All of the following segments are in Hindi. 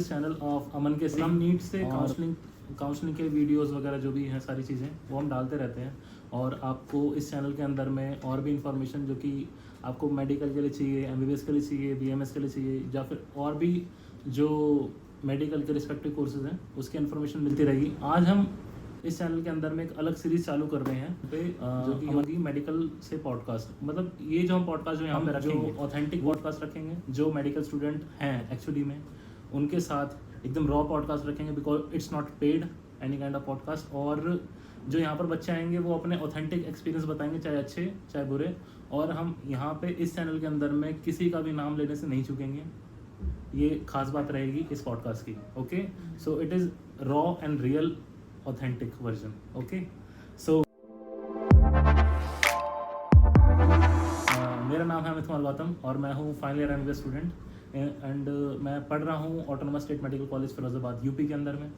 दिस चैनल ऑफ अमन के हम नीट से काउंसलिंग के वीडियोस वगैरह जो भी हैं सारी चीज़ें वो हम डालते रहते हैं। और आपको इस चैनल के अंदर में और भी इंफॉर्मेशन जो कि आपको मेडिकल के लिए चाहिए, एमबीबीएस के लिए चाहिए, बीएमएस के लिए चाहिए, या फिर और भी जो मेडिकल के रिस्पेक्टिव कोर्सेज हैं उसकी इन्फॉर्मेशन मिलती रहेगी। आज हम इस चैनल के अंदर में एक अलग सीरीज चालू कर रहे हैं जो कि होगी मेडिकल से पॉडकास्ट। मतलब ये जो हम पॉडकास्ट जो यहाँ पे रखेंगे, ऑथेंटिक पॉडकास्ट रखेंगे जो मेडिकल स्टूडेंट हैं एक्चुअली में, उनके साथ एकदम रॉ पॉडकास्ट रखेंगे, because it's not paid any kind of podcast. और जो यहाँ पर बच्चे आएंगे वो अपने ऑथेंटिक एक्सपीरियंस बताएंगे, चाहे अच्छे चाहे बुरे। और हम यहाँ पे इस चैनल के अंदर में किसी का भी नाम लेने से नहीं चूकेंगे, ये खास बात रहेगी इस पॉडकास्ट की। Okay, so it is raw and real authentic version. Okay, so मेरा नाम है अमित कुमार गौतम और मैं हूँ final year MBBS student and मैं पढ़ रहा हूँ autonomous state medical college Firozabad UP के अंदर में।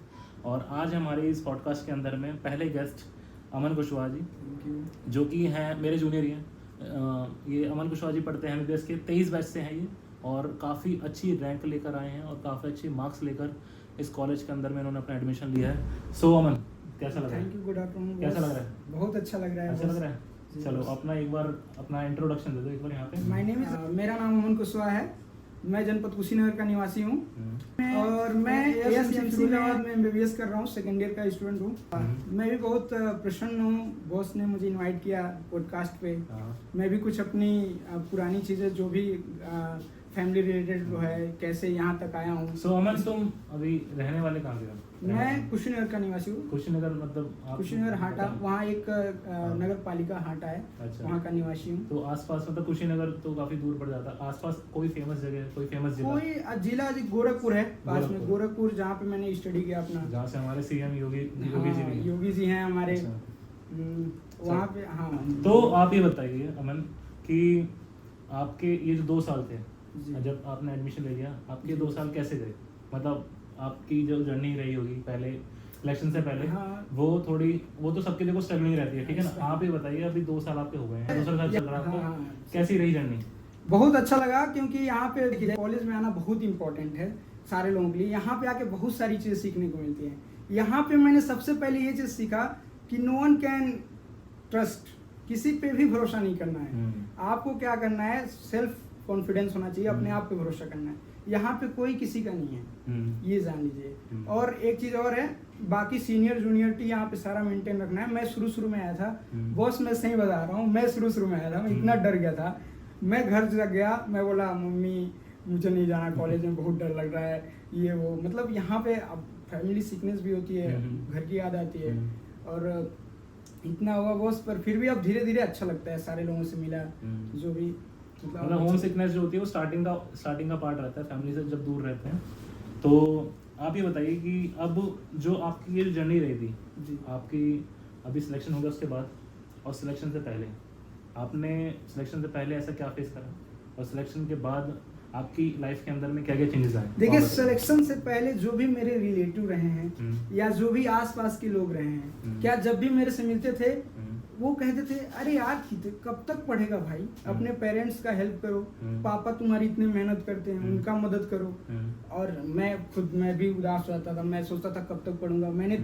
और आज हमारे इस पॉडकास्ट के अंदर में पहले गेस्ट अमन कुशवाहा जी, जो कि हैं मेरे जूनियर ही हैं। ये अमन कुशवाहा जी पढ़ते हैं एमबीबीएस के 23 बैच से हैं ये, और काफ़ी अच्छी रैंक लेकर आए हैं और काफ़ी अच्छे मार्क्स लेकर इस कॉलेज के अंदर में इन्होंने अपना एडमिशन लिया है। सो अमन, कैसा लग रहा है? Thank you, good afternoon. कैसा लग रहा है? बहुत अच्छा लग रहा है। अच्छा लग रहा है? चलो अपना एक बार अपना इंट्रोडक्शन दे दो एक बार यहाँ पे। माय नेम इज मेरा नाम अमन कुशवाहा है। मैं जनपद कुशीनगर का निवासी हूँ और मैं एएसएमसी में एमबीबीएस कर रहा हूँ, सेकेंड ईयर का स्टूडेंट हूँ। मैं भी बहुत प्रसन्न हूँ, बॉस ने मुझे इनवाइट किया पॉडकास्ट पे। मैं भी कुछ अपनी पुरानी चीज़ें जो भी फैमिली रिलेटेड जो है कैसे यहाँ तक आया हूँ। सो अमन, तुम अभी रहने वाले कहाँ से हो? मैं कुशीनगर का निवासी हूँ। कुशीनगर मतलब कुशीनगर हाटा, वहाँ एक नगर पालिका हाटा है, अच्छा, वहाँ का निवासी हूँ। तो आसपास मतलब कुशीनगर तो काफी दूर पड़ जाता है। आसपास कोई फेमस जगह, कोई फेमस जिला? कोई जिला गोरखपुर है पास में, गोरखपुर जहाँ पे मैंने स्टडी किया अपना, जहाँ से हमारे सीएम योगी जी हैं हमारे। अच्छा। वहाँ पे हाँ। तो आप ये बताइए अमन कि आपके ये जो 2 साल थे जब आपने एडमिशन ले लिया, आपके 2 साल कैसे गए? मतलब आपकी जो जर्नी रही होगी पहले सिलेक्शन से पहले, हाँ, वो तो सबके देखो स्ट्रगलिंग रहती है, ठीक है ना? आप ये बताइए अभी 2 साल आपके हो गए हैं, दूसरा साल चल रहा है, हाँ, कैसी रही जर्नी? बहुत अच्छा लगा, क्योंकि यहाँ पे कॉलेज में आना बहुत इंपॉर्टेंट है सारे लोगों के लिए। यहाँ पे आके बहुत सारी चीज़ें सीखने को मिलती हैं। यहाँ पे मैंने सबसे पहले ये चीज़ सीखा कि नो वन कैन ट्रस्ट, किसी पे भी भरोसा नहीं करना है। आपको क्या करना है, सेल्फ कॉन्फिडेंस होना चाहिए, अपने आप पे भरोसा करना है। यहाँ पे कोई किसी का नहीं है, ये जान लीजिए। और एक चीज़ और है, बाकी सीनियर जूनियरिटी यहाँ पे सारा मेंटेन रखना है। मैं शुरू में आया था, बॉस मैं सही बता रहा हूँ, मैं शुरू में आया था, मैं इतना डर गया था। मैं घर जब गया, मैं बोला मम्मी मुझे नहीं जाना कॉलेज में, बहुत डर लग रहा है, ये वो। मतलब यहाँ पे अब फैमिली सिकनेस भी होती है, घर की याद आती है, और इतना हुआ बॉस। पर फिर भी अब धीरे धीरे अच्छा लगता है, सारे लोगों से मिला, जो भी मतलब होम सिकनेस जो होती है वो स्टार्टिंग का पार्ट रहता है फैमिली से जब दूर रहते हैं। तो आप ये बताइए कि अब जो आपकी ये जर्नी रही थी जी, आपकी अभी सिलेक्शन हो गया उसके बाद और सिलेक्शन से पहले, आपने सिलेक्शन से पहले ऐसा क्या फेस करा और सिलेक्शन के बाद आपकी लाइफ के अंदर में क्या क्या चेंजेस आए? देखिए, सिलेक्शन से पहले जो भी मेरे रिलेटिव रहे हैं या जो भी आसपास के लोग रहे हैं, क्या जब भी मेरे से मिलते थे वो कहते थे अरे यार कब तक पढ़ेगा भाई, अपने पेरेंट्स का हेल्प करो, पापा तुम्हारी इतने मेहनत करते हैं, उनका मदद करो। और मैं भी उदास रहता था, मैं सोचता था कब तक पढ़ूंगा। मैंने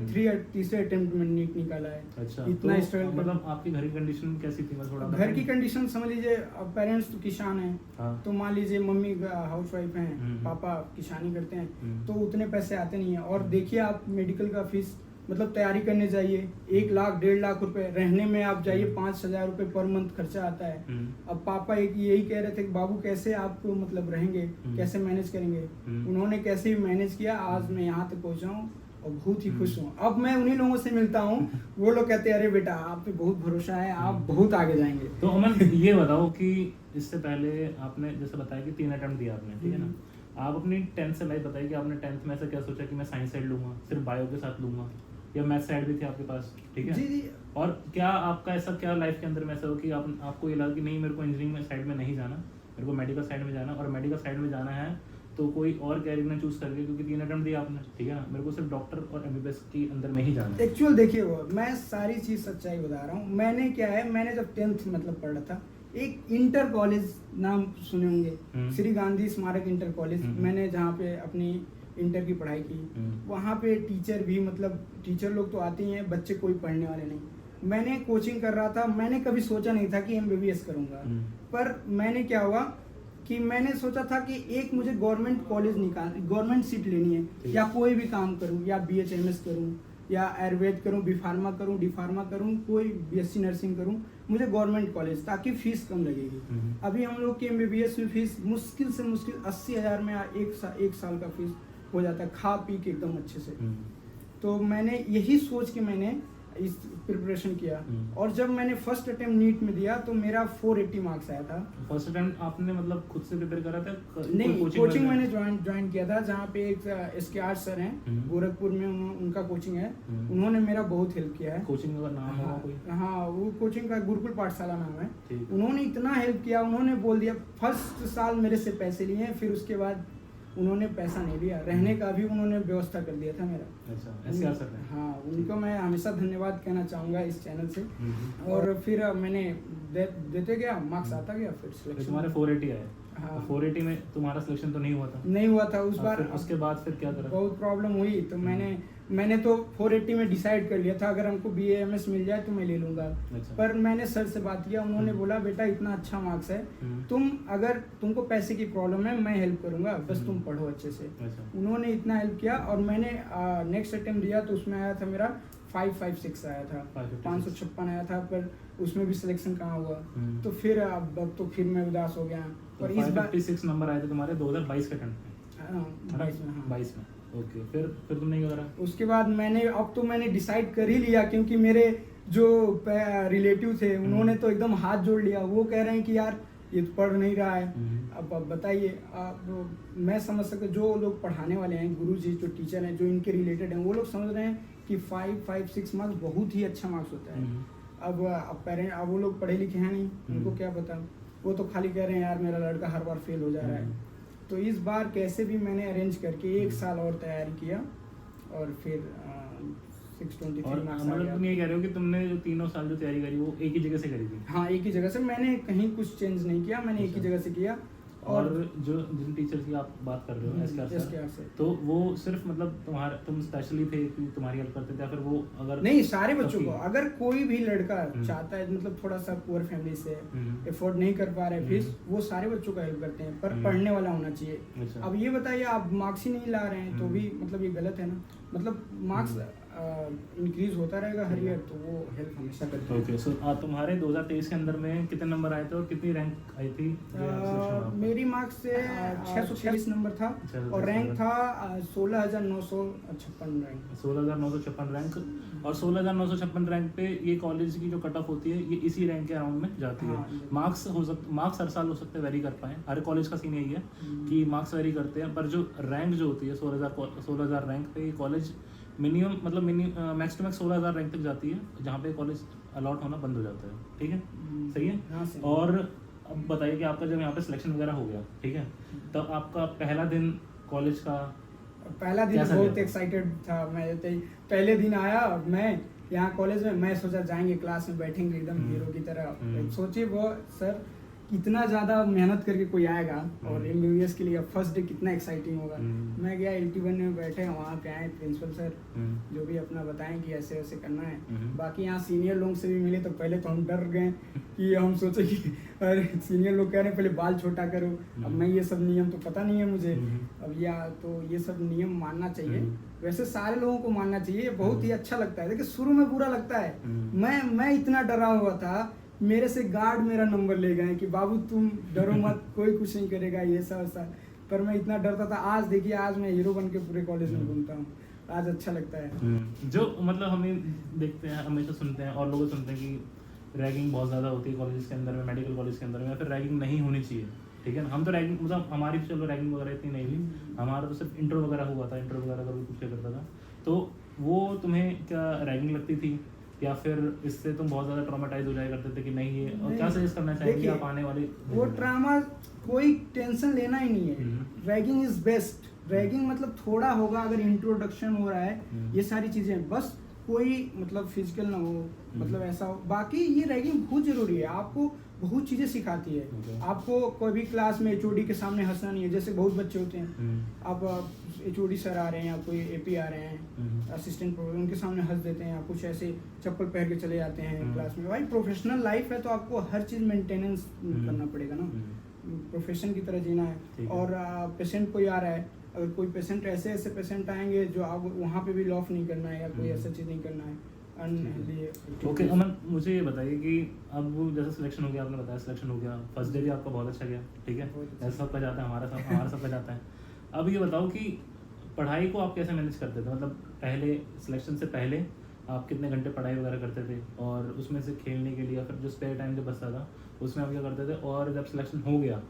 तीसरे अटेम्प्ट में नीट निकाला है। अच्छा, इतना तो स्ट्रगल। मतलब आपकी घर की कंडीशन कैसी थी? मैं थोड़ा घर की कंडीशन समझ लीजिए, पेरेंट्स तो किसान हैं, हाँ, तो मान लीजिए मम्मी हाउस वाइफ हैं, पापा किसानी करते हैं, तो उतने पैसे आते नहीं हैं। और देखिए आप मेडिकल का फीस मतलब तैयारी करने जाइए 1 लाख 1.5 लाख रुपए, रहने में आप जाइए 5,000 रुपए पर मंथ खर्चा आता है। अब पापा यही कह रहे थे कि बाबू कैसे आप मतलब रहेंगे, कैसे मैनेज करेंगे। उन्होंने कैसे भी मैनेज किया, आज मैं यहाँ तक पहुँचा हूँ और बहुत ही खुश हूँ। अब मैं उन्हीं लोगों से मिलता हूँ, वो लोग कहते हैं अरे बेटा आप पे बहुत भरोसा है, आप बहुत आगे जाएंगे। तो अमन ये बताओ कि इससे पहले आपने जैसे बताया कि 3 अटेम्प्ट दिया आपने, ठीक है ना? आप अपनी 10th से लाइफ बताइए कि आपने 10th में ऐसा क्या सोचा कि मैं साइंस साइड लूंगा, सिर्फ बायो के साथ लूंगा, या मैथ साइड भी थी आपके पास, ठीक है? जी। और क्या आपका ऐसा क्या लाइफ के अंदर में ऐसा हो कि आपको ये लगा कि नहीं मेरे को इंजीनियरिंग साइड में नहीं जाना, मेरे को मेडिकल साइड में जाना, और मेडिकल साइड में जाना है तो कोई और कैरियर ना चूज करके, क्योंकि 3 अटेम्प्ट दिया आपने, ठीक है ना? मेरे को सिर्फ डॉक्टर और एमबीबीएस के अंदर में ही जाना है। एक्चुअल देखिए, वो मैं सारी चीज़ सच्चाई बता रहा हूँ। मैंने क्या है, मैंने जब 10th मतलब पढ़ रहा था, एक इंटर कॉलेज नाम सुने होंगे, श्री गांधी स्मारक इंटर कॉलेज, मैंने जहाँ पे अपनी इंटर की पढ़ाई की। वहाँ पे टीचर भी मतलब टीचर लोग तो आते ही हैं, बच्चे कोई पढ़ने वाले नहीं। मैंने कोचिंग कर रहा था, मैंने कभी सोचा नहीं था कि MBBS करूँगा, पर मैंने क्या हुआ कि मैंने सोचा था कि एक मुझे गवर्नमेंट कॉलेज गवर्नमेंट सीट लेनी है, या कोई भी काम करूँ, या BHMS करूँ, या आयुर्वेद करूँ, B Pharma करूँ, D Pharma करूँ, कोई BSc नर्सिंग करूँ, मुझे गवर्नमेंट कॉलेज, ताकि फीस कम लगेगी। अभी हम लोग की MBBS में फीस मुश्किल से मुश्किल 80,000 में एक साल का फीस हो जाता है, खा पी के एकदम अच्छे से। तो मैंने यही सोच के मैंने इस प्रिपरेशन किया, और जब मैंने फर्स्ट अटेम्प्ट नीट में दिया तो मेरा 480 मार्क्स आया था। फर्स्ट अटेम्प्ट आपने मतलब खुद से प्रिपेयर करा था? नहीं, कोचिंग मैंने ज्वाइन किया था, जहाँ पे एक SKR सर हैं गोरखपुर में, उनका कोचिंग है, उन्होंने मेरा बहुत हेल्प किया है। कोचिंग का नाम होगा कोई? हाँ, वो कोचिंग का गुरुकुल पाठशाला नाम है। उन्होंने इतना हेल्प किया, उन्होंने बोल दिया, फर्स्ट साल मेरे से पैसे लिए, फिर उसके बाद उन्होंने पैसा नहीं लिया, रहने का भी उन्होंने व्यवस्था कर दिया था मेरा। अच्छा, SKR सर ने? हाँ, उनको मैं हमेशा धन्यवाद कहना चाहूँगा इस चैनल से। और फिर मैंने देते गया, मार्क्स आता गया, फिर सिलेक्शन। तुम्हारे 480 आए? हाँ। 480 में तुम्हारा सिलेक्शन तो नहीं हुआ था? नहीं हुआ था उस बार। उसके बाद फिर क्या करा? बहुत प्रॉब्लम हुई, तो मैंने तो 480 में डिसाइड कर लिया था, अगर हमको BAMS मिल जाए तो मैं ले लूंगा। अच्छा। पर मैंने सर से बात किया, उन्होंने बोला बेटा इतना अच्छा मार्क्स है, अगर तुमको पैसे की प्रॉब्लम है मैं हेल्प करूंगा, बस तुम पढ़ो अच्छे से। अच्छा। उन्होंने इतना हेल्प किया, और मैंने नेक्स्ट अटेम्प्ट दिया तो उसमें आया था मेरा 556 आया था, 556 आया था, पर उसमें भी सिलेक्शन कहाँ हुआ। तो फिर अब तो फिर मैं उदास हो गया। और इस बार 556 नंबर आए थे तुम्हारे 2022 के अटेम्प्ट में? 22 में। ओके, फिर तुमने क्या करा? उसके बाद मैंने डिसाइड कर ही लिया, क्योंकि मेरे जो रिलेटिव थे उन्होंने तो एकदम हाथ जोड़ लिया, वो कह रहे हैं कि यार ये तो पढ़ नहीं रहा है। अब बताइए, मैं समझ सकता, जो लोग पढ़ाने वाले हैं, गुरुजी जो टीचर हैं, जो इनके रिलेटेड हैं, वो लोग समझ रहे हैं कि 556 मार्क्स बहुत ही अच्छा मार्क्स होता है। अब वो लोग पढ़े लिखे हैं नहीं, उनको क्या पता, वो तो खाली कह रहे हैं यार मेरा लड़का हर बार फेल हो जा रहा है। तो इस बार कैसे भी मैंने अरेंज करके 1 साल और तैयारी किया, और फिर 623 मार्क्स आ गया। मतलब तुम ये कह रहे हो कि तुमने जो 3 साल जो तैयारी करी वो एक ही जगह से करी थी? हाँ, एक ही जगह से, मैंने कहीं कुछ चेंज नहीं किया, मैंने एक ही जगह से किया। और जो जिन टीचर की आप बात कर रहे हो SKR सर, तो वो सिर्फ मतलब तुम स्पेशली थे कि तुम्हारी हेल्प करते थे, या फिर वो अगर नहीं, सारे बच्चों को, अगर कोई भी लड़का चाहता है, मतलब थोड़ा सा पुअर फैमिली से एफोर्ड नहीं कर पा रहे फीस, वो सारे बच्चों का हेल्प करते हैं, पर पढ़ने वाला होना चाहिए। अच्छा। अब ये बताइए, आप मार्क्स ही नहीं ला रहे हैं तो भी मतलब ये गलत है ना, मतलब मार्क्स इंक्रीज होता रहेगा हर ईयर, तो वो हेल्प हमेशा करते हैं। ओके, सो तुम्हारे 2023 के अंदर में कितने नंबर आए थे और कितनी रैंक आई थी? मेरी मार्क्स से 646 नंबर था, और रैंक था 16,956 रैंक। 16,956 रैंक, और 16,956 रैंक पे ये कॉलेज की जो कट ऑफ होती है, ये इसी रैंक के अराउंड में जाती है। मार्क्स हर साल हो सकते हैं वेरी कर पाए, हर कॉलेज का सीन यही है कि मार्क्स वेरी करते हैं, पर जो रैंक जो होती है 16,000 रैंक पे ये कॉलेज मिनिमम मतलब मैक्स टू मैक्स 16,000 रैंक तक जाती है, जहाँ पे कॉलेज अलॉट होना बंद हो जाता है। ठीक है, सही है। हाँ, और अब बताइए कि आपका जब यहाँ पे सिलेक्शन वगैरह हो गया, ठीक है, तब आपका पहला दिन कॉलेज का? पहला दिन बहुत एक्साइटेड था मैं। पहले दिन आया मैं यहाँ कॉलेज में, मैं सोचा जाएंगे क्लास में बैठेंगे एकदम हीरो की तरह। सोचिए वो सर कितना ज़्यादा मेहनत करके कोई आएगा, और MBBS के लिए फर्स्ट डे कितना एक्साइटिंग होगा। मैं गया 81 में बैठे, वहाँ पे आए प्रिंसिपल सर, जो भी अपना बताएं कि ऐसे ऐसे करना है। बाकी यहाँ सीनियर लोग से भी मिले, तो पहले तो हम डर गए कि हम सोचे कि अरे सीनियर लोग कह रहे हैं पहले बाल छोटा करो, अब मैं ये सब नियम तो पता नहीं है मुझे, अब तो ये सब नियम मानना चाहिए। वैसे सारे लोगों को मानना चाहिए, बहुत ही अच्छा लगता है। देखिए शुरू में बुरा लगता है, मैं इतना डरा हुआ था, मेरे से गार्ड मेरा नंबर ले गए कि बाबू तुम डरो मत, कोई कुछ नहीं करेगा, ये सब ऐसा। पर मैं इतना डरता था। आज देखिए, आज मैं हीरो बन के पूरे कॉलेज में घूमता हूँ, आज अच्छा लगता है। जो मतलब हमें देखते हैं, हमेशा सुनते हैं और लोग सुनते हैं कि रैगिंग बहुत ज़्यादा होती है कॉलेज के अंदर में, मेडिकल कॉलेज के अंदर में, या फिर रैगिंग नहीं होनी चाहिए। ठीक है ना, हम तो रैगिंग मतलब हमारी चलो रैगिंग वगैरह इतनी नहीं हुई, हमारा तो सिर्फ इंटर वगैरह हुआ था, इंटर वगैरह का भी कुछ करता था। तो वो तुम्हें क्या रैगिंग लगती थी, या फिर इससे तुम बहुत ज़्यादा ट्रॉमेटाइज हो जाया करते थे कि नहीं ये, और क्या सजेस्ट करना चाहेंगे आप आने वाले? वो ट्रामा कोई टेंशन लेना ही नहीं है, रैगिंग इज बेस्ट। रैगिंग मतलब थोड़ा होगा, अगर इंट्रोडक्शन हो रहा है, ये सारी चीज़ें, बस कोई मतलब फिजिकल ना हो, मतलब ऐसा हो। बाकी ये रैगिंग बहुत ज़रूरी है, आपको बहुत चीज़ें सिखाती है। आपको कोई भी क्लास में HOD के सामने हंसना नहीं है, जैसे बहुत बच्चे होते हैं, आप HOD सर आ रहे हैं या कोई AP आ रहे हैं, असिस्टेंट प्रोफेसर, उनके सामने हंस देते हैं, या कुछ ऐसे चप्पल पहन के चले जाते हैं क्लास में। भाई प्रोफेशनल लाइफ है तो आपको हर चीज़ मेंटेनेंस करना पड़ेगा ना, प्रोफेशन की तरह जीना है। और पेशेंट कोई आ रहा है, अगर कोई पेशेंट ऐसे पेशेंट आएंगे जो आप वहाँ पे भी लॉफ नहीं करना है या कोई ऐसा चीज़ नहीं करना है अनहेल्दी। ओके अमन, मुझे ये बताइए कि अब जैसे सिलेक्शन हो गया, आपने बताया सिलेक्शन हो गया, फर्स्ट डे भी आपका बहुत अच्छा गया, ठीक है, ऐसा सबका जाता है, हमारा सबका जाता है। अब ये बताओ कि पढ़ाई को आप कैसे मैनेज करते थे, मतलब पहले सिलेक्शन से पहले आप कितने घंटे पढ़ाई वगैरह करते थे, और उसमें से खेलने के लिए या फिर जो स्पेयर टाइम जो बचता था उसमें आप क्या करते थे, और जब सिलेक्शन हो गया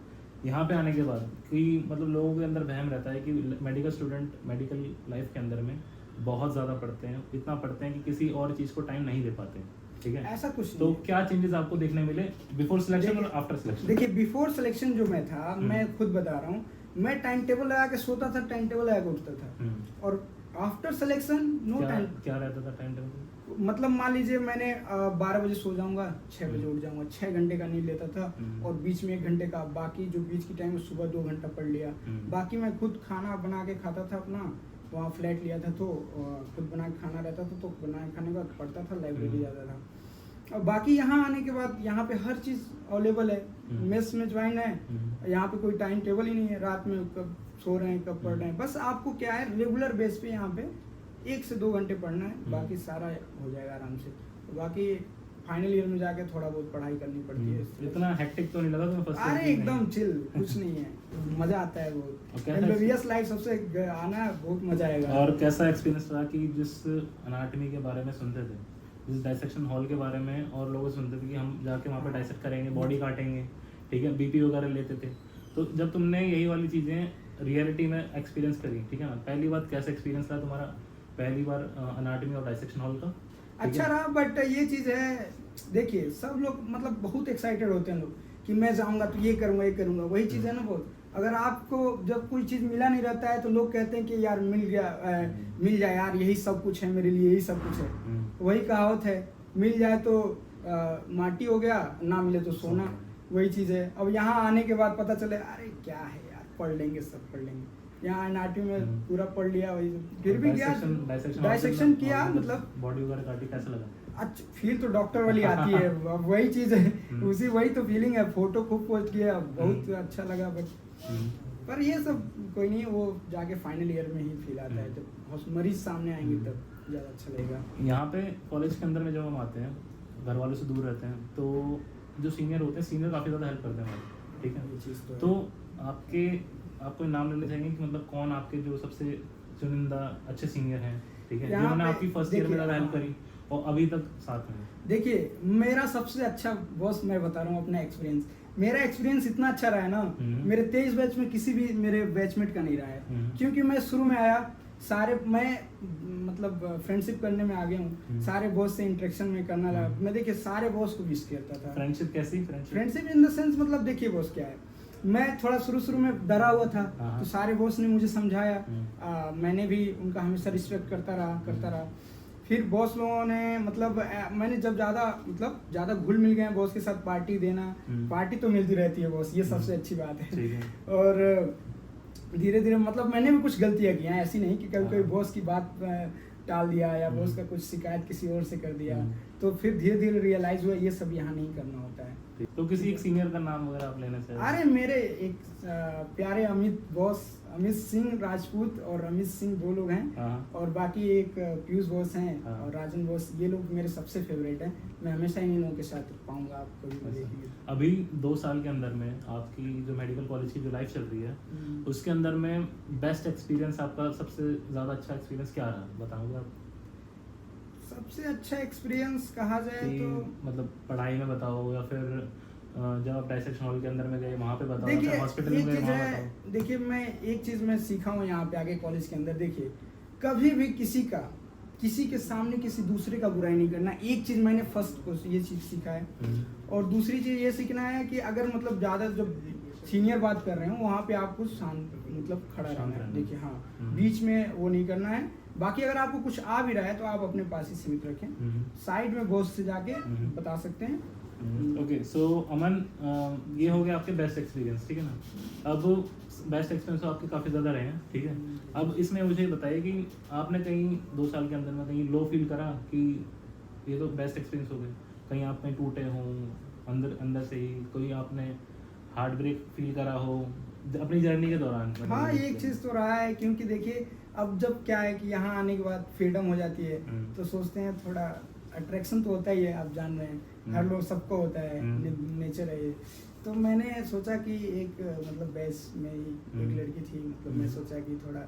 यहाँ पे आने के बाद कि मतलब लोगों के अंदर वहम रहता है कि मेडिकल स्टूडेंट मेडिकल लाइफ के अंदर में बहुत ज़्यादा पढ़ते हैं, इतना पढ़ते हैं कि किसी और चीज़ को टाइम नहीं दे पाते, ठीक है, ऐसा कुछ तो नहीं। क्या चेंजेस आपको देखने मिले बिफोर सिलेक्शन और आफ्टर सिलेक्शन? देखिए बिफोर सिलेक्शन जो मैं था, मैं खुद बता रहा हूँ, मैं टाइम टेबल लगा के सोता था, टाइम टेबल लगा के उठता था। और आफ्टर सिलेक्शन नो टाइम। क्या रहता था टाइम टेबल? मतलब मान लीजिए मैंने 12 बजे सो जाऊंगा, 6 बजे उठ जाऊंगा, 6 घंटे का नींद लेता था, और बीच में 1 घंटे का, बाकी जो बीच की टाइम है सुबह 2 घंटा पढ़ लिया। बाकी मैं खुद खाना बना के खाता था अपना, वहाँ फ्लैट लिया था तो खुद बना के खाना रहता था, तो बना के खाने के बाद पढ़ता था, लाइब्रेरी जाता था। और बाकी यहाँ आने के बाद यहाँ पे हर चीज़ अवेलेबल है, मेस में ज्वाइन है, यहाँ पे कोई टाइम टेबल ही नहीं है, रात में कब सो रहे हैं कब पढ़ रहे हैं, बस आपको क्या है रेगुलर बेस पे यहाँ पे 1 से 2 घंटे पढ़ना है, बाकी सारा हो जाएगा आराम से। तो बाकी फाइनल ईयर में जाके थोड़ा बहुत पढ़ाई करनी पड़ती है। इतना हेक्टिक तो नहीं लगा तुम्हें फर्स्ट? अरे एकदम चिल, कुछ नहीं है, मजा आता है बहुत। MBBS लाइफ सबसे आना बहुत मजा आएगा। और कैसा एक्सपीरियंस रहा कि जिस अनाटमी के बारे में सुनते थे, जिस डाइसेक्शन हॉल के बारे में, और लोग सुनते थे कि हम जाके वहाँ पे डाइसेक्ट करेंगे, बॉडी काटेंगे, ठीक है, BP वगैरह लेते थे, तो जब तुमने यही वाली चीज़ें रियलिटी में एक्सपीरियंस करी, ठीक है ना, पहली बात कैसा एक्सपीरियंस रहा तुम्हारा पहली बार अनाटमी और डाइसेक्शन हॉल का? अच्छा रहा, बट ये चीज़ है, देखिए सब लोग मतलब बहुत एक्साइटेड होते हैं लोग कि मैं जाऊंगा तो ये करूंगा, वही चीज़ है ना बहुत। अगर आपको जब कोई चीज़ मिला नहीं रहता है तो लोग कहते हैं कि यार मिल जाए यार, यही सब कुछ है मेरे लिए, यही सब कुछ है। वही कहावत है, मिल जाए तो माटी हो गया, ना मिले तो सोना, वही चीज़ है। अब यहाँ आने के बाद पता चले अरे क्या है यार, पढ़ लेंगे, सब पढ़ लेंगे। यहाँ एनाटॉमी में पूरा पढ़ लिया, वही फिर भी गया डाइसेक्शन किया, मतलब बॉडी वगैरह काटी, कैसा लगा? अच्छा फील तो डॉक्टर वाली आती है, वही चीज़ है, उसी वही तो फीलिंग है। फोटो खूब पोस्ट किया, बहुत अच्छा लगा, बट पर ये सब कोई नहीं, वो जाके फाइनल ईयर में ही फील आता है, जब मरीज सामने आएंगे तब ज़्यादा अच्छा लगेगा। यहाँ पे कॉलेज के अंदर में जब हम आते हैं, घर वालों से दूर रहते हैं, तो जो सीनियर होते हैं, सीनियर काफ़ी ज़्यादा हेल्प करते हैं हमारी, ठीक है। ये चीज़ तो आपको नाम लेने चाहिए कि मतलब कौन आपके जो सबसे चुनिंदा अच्छे सीनियर हैं, ठीक है, जिन्होंने आपकी फर्स्ट ईयर में ज़्यादा हेल्प करी और अभी तक साथ में? देखिए मेरा सबसे अच्छा बॉस, मैं बता रहा हूँ अपना एक्सपीरियंस, मेरा एक्सपीरियंस इतना अच्छा रहा है ना, मेरे 23 बैच में किसी भी मेरे बैचमेट का नहीं रहा है, क्योंकि मैं शुरू में आया, सारे मैं मतलब फ्रेंडशिप करने में आ गया हूँ, सारे बॉस से इंटरेक्शन में करना लगा मैं। देखिए सारे बॉस को विश करता था। फ्रेंडशिप कैसी? फ्रेंडशिप इन द सेंस, मतलब देखिए बॉस क्या है, मैं थोड़ा शुरू में डरा हुआ था, तो सारे बॉस ने मुझे समझाया, मैंने भी उनका हमेशा रिस्पेक्ट करता रहा। फिर बॉस लोगों ने मतलब मैंने जब ज़्यादा घुल मिल गए बॉस के साथ, पार्टी देना, पार्टी तो मिलती रहती है बॉस, ये सबसे अच्छी बात है। और धीरे धीरे मतलब मैंने भी कुछ गलतियाँ की हैं, ऐसी नहीं कि कभी बॉस की बात टाल दिया या बॉस का कुछ शिकायत किसी और से कर दिया, तो फिर धीरे धीरे रियलाइज हुआ ये सब यहाँ नहीं करना होता है। तो किसी एक सीनियर का नाम वगैरह आप लेना चाहिए? अरे मेरे एक प्यारे अमित सिंह राजपूत और अमित सिंह, 2 लोग हैं, और बाकी एक पीयूष बॉस हैं और राजन बॉस, ये लोग मेरे सबसे फेवरेट हैं। मैं हमेशा इन लोगों के साथ पाऊंगा, आपको भी देखेंगे। अभी 2 साल के अंदर में आपकी जो मेडिकल कॉलेज की जो लाइफ चल रही है, उसके अंदर में बेस्ट एक्सपीरियंस, आपका सबसे ज़्यादा अच्छा एक्सपीरियंस क्या रहा, बताओगे आप? सबसे अच्छा एक्सपीरियंस कहा जाए तो मतलब पढ़ाई में बताओ, या फिर जब आप डाइसेक्शन हॉल के अंदर में गए वहाँ पे बताओ, देखिए हॉस्पिटल में गए वहाँ बताओ। देखिए मैं एक चीज़ मैं सीखा हूँ यहाँ पे आके कॉलेज के अंदर, देखिए कभी भी किसी के सामने किसी दूसरे का बुराई नहीं करना। एक चीज़ मैंने फर्स्ट को ये चीज़ सीखा है, और दूसरी चीज़ ये सीखना है कि अगर मतलब ज़्यादा जब सीनियर बात कर रहे हो वहाँ पे आपको शांत मतलब खड़ा रहना है। देखिए हाँ, बीच में वो नहीं करना है। बाकी अगर आपको कुछ आ भी रहा है तो आप अपने पास ही सीमित रखें, साइड में बॉस से जाके बता सकते हैं, ओके, सो अमन, ये हो गया आपके बेस्ट एक्सपीरियंस, ठीक है ना। अब बेस्ट एक्सपीरियंस तो आपके काफ़ी ज़्यादा रहे हैं, ठीक है। अब इसमें मुझे बताइए कि आपने कहीं 2 साल के अंदर में कहीं लो फील करा कि ये तो बेस्ट एक्सपीरियंस हो गए, कहीं आप कहीं टूटे हों अंदर अंदर से ही, कोई आपने हार्ट ब्रेक फील करा हो अपनी जर्नी के दौरान? हाँ, ये एक चीज़ तो रहा है, क्योंकि देखिए अब जब क्या है कि यहाँ आने के बाद फ्रीडम हो जाती है तो सोचते हैं थोड़ा अट्रैक्शन तो होता ही है, आप जान रहे हैं हर लोग सबको होता है, नेचर है ये। तो मैंने सोचा कि एक मतलब बैच में ही एक लड़की थी, मतलब मैं सोचा कि थोड़ा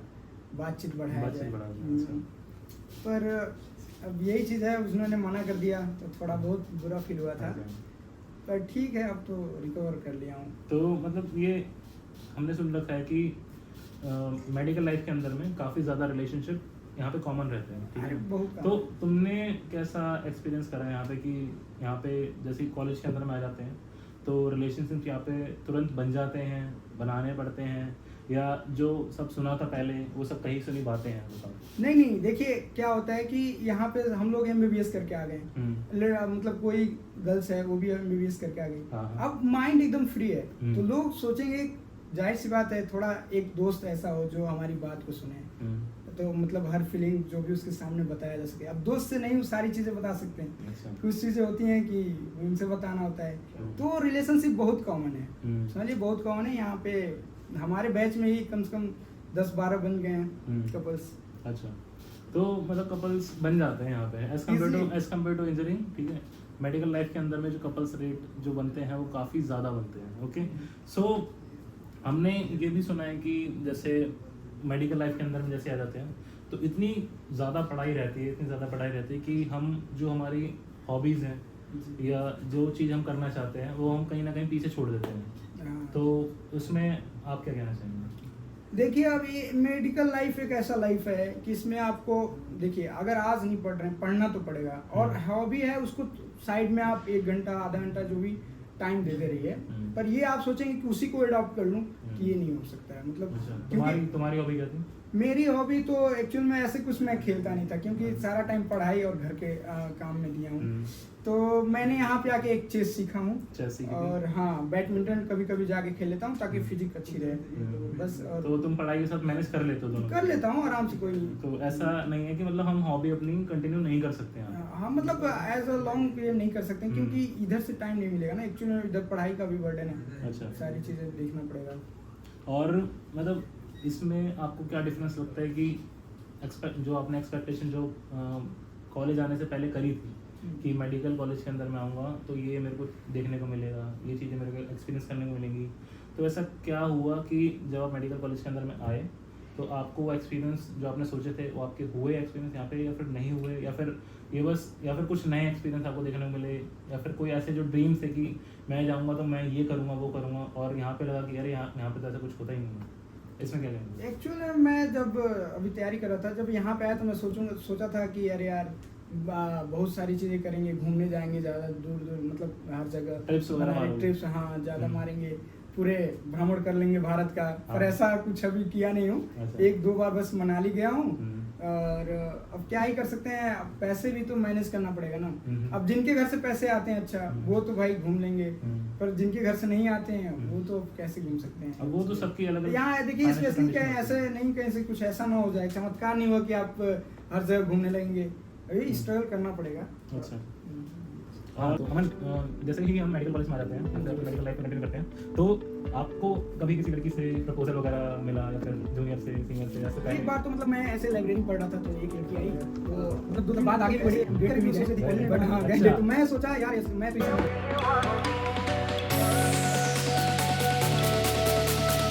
बातचीत बढ़ाया जाए। पर अब यही चीज़ है, उन्होंने मना कर दिया तो थोड़ा बहुत बुरा फील हुआ था, पर ठीक है अब तो रिकवर कर लिया हूँ। तो मतलब ये हमने सुन रखा है कि मेडिकल लाइफ के अंदर में काफ़ी ज़्यादा रिलेशनशिप यहाँ पे कॉमन रहते हैं, ठीक है। तो तुमने कैसा एक्सपीरियंस करा है यहाँ पे कि यहाँ पे जैसे कॉलेज के अंदर में आ जाते हैं तो रिलेशनशिप यहाँ पे तुरंत बन जाते हैं, बनाने पड़ते हैं, या जो सब सुना था पहले वो सब कहीं सुनी बातें हैं? बताओ। नहीं, देखिए क्या होता है कि यहाँ पे हम लोग MBBS करके आ गए, मतलब कोई गर्ल्स है वो भी MBBS करके आ गई। अब माइंड एकदम फ्री है, तो लोग सोचेंगे, जाहिर सी बात है, थोड़ा एक दोस्त ऐसा हो जो हमारी बात को सुने, तो मतलब हर फीलिंग जो भी उसके सामने बताया जा सके। अब दोस्त से नहीं वो सारी चीज़ें बता सकते हैं, कुछ चीज़ें होती हैं कि उनसे बताना होता है। तो रिलेशनशिप बहुत कॉमन है, समझिए बहुत कॉमन है। यहाँ पे हमारे बैच में ही कम से कम 10-12 बन गए हैं कपल्स। अच्छा, तो मतलब कपल्स बन जाते हैं यहाँ पे एज कम्पेयर टू इंजीनियरिंग, ठीक है। मेडिकल लाइफ के अंदर में जो कपल्स रेट जो बनते हैं वो काफ़ी ज़्यादा बनते हैं। ओके, सो हमने ये भी सुना है कि जैसे मेडिकल लाइफ के अंदर में जैसे आ जाते हैं तो इतनी ज़्यादा पढ़ाई रहती है कि हम जो हमारी हॉबीज़ हैं या जो चीज़ हम करना चाहते हैं वो हम कहीं ना कहीं पीछे छोड़ देते हैं। तो उसमें आप क्या कहना चाहेंगे? देखिए, अब ये मेडिकल लाइफ एक ऐसा लाइफ है कि इसमें आपको, देखिए अगर आज नहीं पढ़ रहे हैं, पढ़ना तो पड़ेगा, और हॉबी है उसको साइड में आप 1 घंटा आधा घंटा जो भी टाइम देते रहिए। पर ये आप सोचेंगे कि उसी को अडॉप्ट कर लूँ, कि ये नहीं हो सकता है। मतलब तुम्हारी हॉबी क्या थी? मेरी हॉबी तो एक्चुअल में ऐसे कुछ मैं खेलता नहीं था, क्योंकि सारा टाइम पढ़ाई और घर के काम में दिया हूँ। तो मैंने यहाँ पे आके एक चेस सीखा हूँ, और हाँ बैडमिंटन कभी कभी जाके खेल लेता हूँ ताकि फिजिक अच्छी रहे बस। और तो तुम पढ़ाई के साथ मैनेज कर लेते हो दोनों? कर लेता हूँ आराम से, कोई तो ऐसा नहीं है कि मतलब हम हॉबी अपनी कंटिन्यू नहीं कर सकते हैं? हाँ, मतलब एज अ लॉन्ग पीरियड नहीं कर सकते, क्योंकि इधर से टाइम नहीं मिलेगा ना, एक्चुअली इधर पढ़ाई का भी बर्डन है। अच्छा, सारी चीज़ें देखना पड़ेगा। और मतलब इसमें आपको क्या डिफरेंस लगता है कि जो आपने एक्सपेक्टेशन जो कॉलेज आने से पहले करी थी कि मेडिकल कॉलेज के अंदर मैं आऊँगा तो ये मेरे को देखने को मिलेगा, ये चीज़ें मेरे को एक्सपीरियंस करने को मिलेंगी, तो ऐसा क्या हुआ कि जब आप मेडिकल कॉलेज के अंदर में आए तो आपको वो एक्सपीरियंस जो आपने सोचे थे वो आपके हुए एक्सपीरियंस यहाँ पे, या फिर नहीं हुए, या फिर ये बस, या फिर कुछ नए एक्सपीरियंस आपको देखने को मिले, या फिर कोई ऐसे जो ड्रीम्स थे कि मैं जाऊँगा तो मैं ये करूँगा वो करूँगा, और यहाँ पे लगा कि यार यहाँ पे तो ऐसा कुछ होता ही नहीं है? इसमें क्या कहेंगे? एक्चुअली मैं जब अभी तैयारी कर रहा था, जब यहाँ पे आया तो मैं सोचा था कि अरे यार बहुत सारी चीज़ें करेंगे, घूमने जाएंगे ज़्यादा दूर दूर, मतलब हर जगह ट्रिप्स हाँ ज़्यादा मारेंगे, पूरे भ्रमण कर लेंगे भारत का। पर ऐसा कुछ अभी किया नहीं हूँ। 1-2 बार बस मनाली गया हूँ, और अब क्या ही कर सकते हैं, अब पैसे भी तो मैनेज करना पड़ेगा ना। अब जिनके घर से पैसे आते हैं अच्छा, वो तो भाई घूम लेंगे, पर जिनके घर से नहीं आते हैं वो तो कैसे घूम सकते हैं? अब वो तो सबकी अलग। यहाँ देखिए स्पेशली क्या है, ऐसे नहीं कहीं से कुछ ऐसा ना हो जाए, चमत्कार नहीं हुआ कि आप हर जगह घूमने लगेंगे, अभी स्ट्रगल करना पड़ेगा। अच्छा, तो हम जैसे कि हम मेडिकल कॉलेज में आ जाते हैं, मेडिकल लाइफ कंटिन्यू करते हैं, तो आपको कभी किसी लड़की से प्रपोजल वगैरह मिला, या फिर जूनियर से, सीनियर से? ऐसे एक बार तो मतलब मैं ऐसे लाइब्रेरी पढ़ रहा था तो एक लड़की आई, तो मतलब 2 दिन बाद आगे बढ़ी, बट हाँ, तो मैं सोचा यार मैं तो